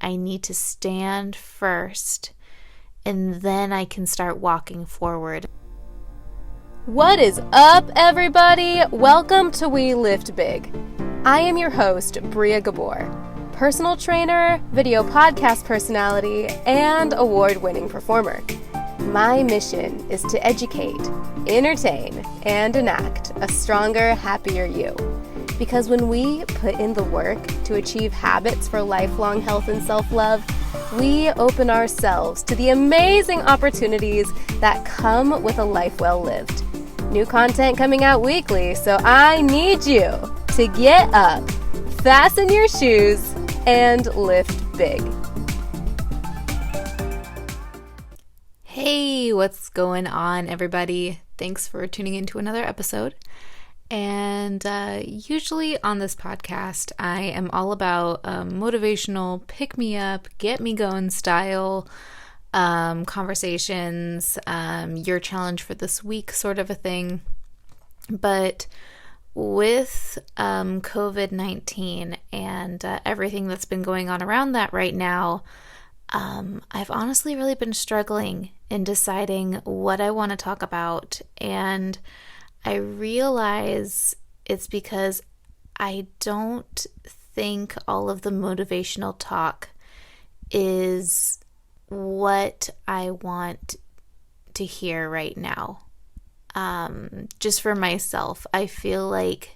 I need to stand first, and then I can start walking forward. What is up, everybody? Welcome to We Lift Big. I am your host, Bria Gabor, personal trainer, video podcast personality, and award-winning performer. My mission is to educate, entertain, and enact a stronger, happier you. Because when we put in the work to achieve habits for lifelong health and self-love, we open ourselves to the amazing opportunities that come with a life well lived. New content coming out weekly, so I need you to get up, fasten your shoes, and lift big. Hey, what's going on, everybody? Thanks for tuning into another episode. And usually on this podcast, I am all about motivational, pick-me-up, get-me-going style conversations, your challenge for this week sort of a thing. But with COVID-19 and everything that's been going on around that right now, I've honestly really been struggling in deciding what I want to talk about. And I realize it's because I don't think all of the motivational talk is what I want to hear right now. Just for myself, I feel like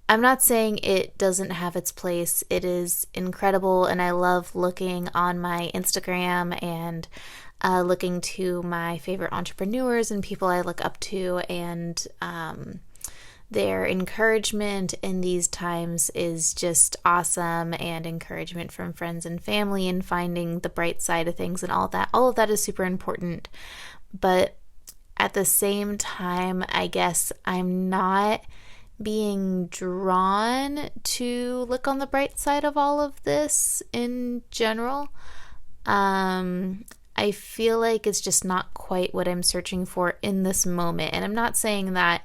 I'm not saying it doesn't have its place. It is incredible, and I love looking on my Instagram and looking to my favorite entrepreneurs and people I look up to, and their encouragement in these times is just awesome, and encouragement from friends and family and finding the bright side of things and all that. All of that is super important. But at the same time, I guess I'm not being drawn to look on the bright side of all of this in general. I feel like it's just not quite what I'm searching for in this moment. And I'm not saying that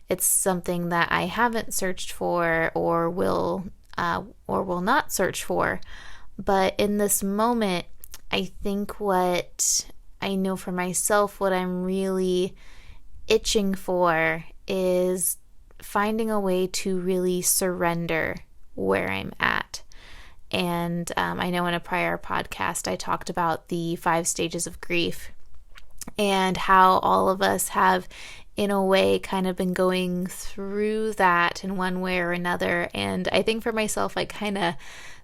it's something that I haven't searched for or will not search for. But in this moment, I think what I know for myself, what I'm really itching for is finding a way to really surrender where I'm at. And I know in a prior podcast, I talked about the 5 stages of grief and how all of us have, in a way, kind of been going through that in one way or another. And I think for myself, I kind of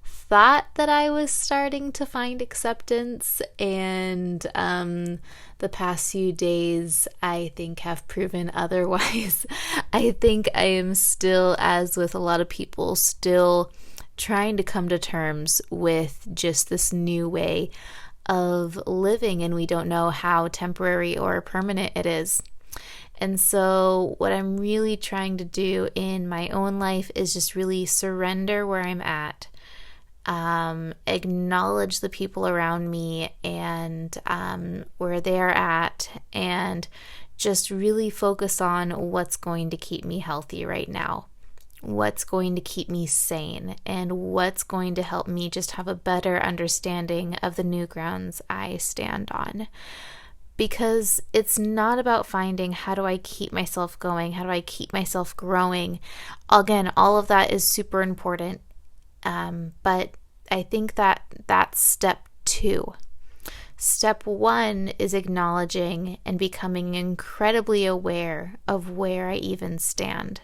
thought that I was starting to find acceptance, and the past few days I think have proven otherwise. I think I am still, as with a lot of people, still trying to come to terms with just this new way of living, and we don't know how temporary or permanent it is. And so what I'm really trying to do in my own life is just really surrender where I'm at, acknowledge the people around me and where they're at, and just really focus on what's going to keep me healthy right now, what's going to keep me sane, and what's going to help me just have a better understanding of the new grounds I stand on. Because it's not about finding how do I keep myself going, how do I keep myself growing. Again, all of that is super important. But I think that that's step 2. Step 1 is acknowledging and becoming incredibly aware of where I even stand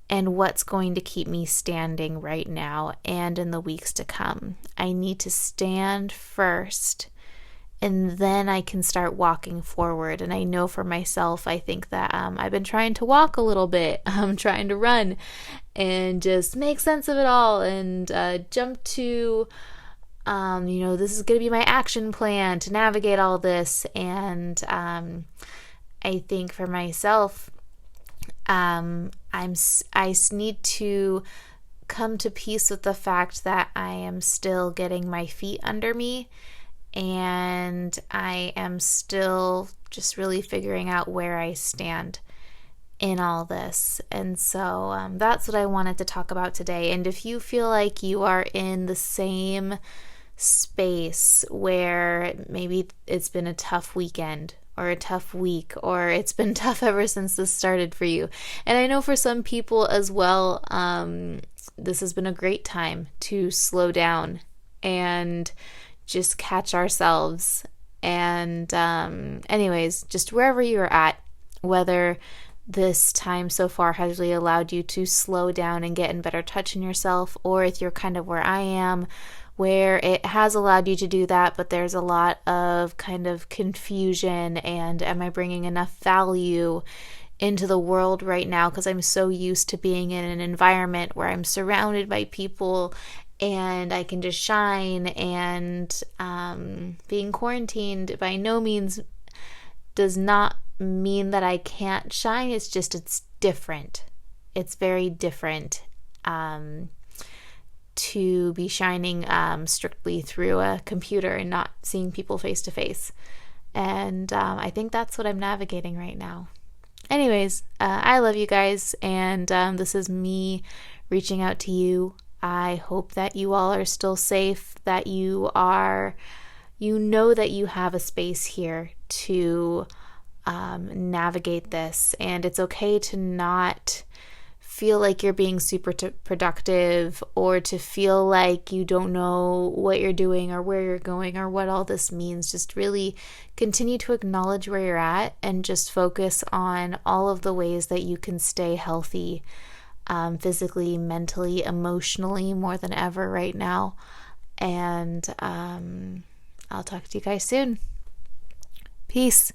and what's going to keep me standing right now and in the weeks to come. I need to stand first, and then I can start walking forward. And I know for myself, I think that I've been trying to walk a little bit. I'm trying to run and just make sense of it all and jump to, this is going to be my action plan to navigate all this. And I think for myself, I need to come to peace with the fact that I am still getting my feet under me, and I am still just really figuring out where I stand in all this. And so that's what I wanted to talk about today. And if you feel like you are in the same space where maybe it's been a tough weekend or a tough week, or it's been tough ever since this started for you. And I know for some people as well, this has been a great time to slow down and just catch ourselves. And anyways, just wherever you're at, whether this time so far has really allowed you to slow down and get in better touch in yourself, or if you're kind of where I am, where it has allowed you to do that, but there's a lot of kind of confusion and am I bringing enough value into the world right now, because I'm so used to being in an environment where I'm surrounded by people and I can just shine, and being quarantined by no means does not mean that I can't shine. It's just, it's different. It's very different to be shining strictly through a computer and not seeing people face to face. And I think that's what I'm navigating right now. Anyways, I love you guys, and this is me reaching out to you. I hope that you all are still safe, that you know that you have a space here to navigate this, and it's okay to not feel like you're being super productive, or to feel like you don't know what you're doing or where you're going or what all this means. Just really continue to acknowledge where you're at and just focus on all of the ways that you can stay healthy, physically, mentally, emotionally, more than ever right now. And I'll talk to you guys soon. Peace.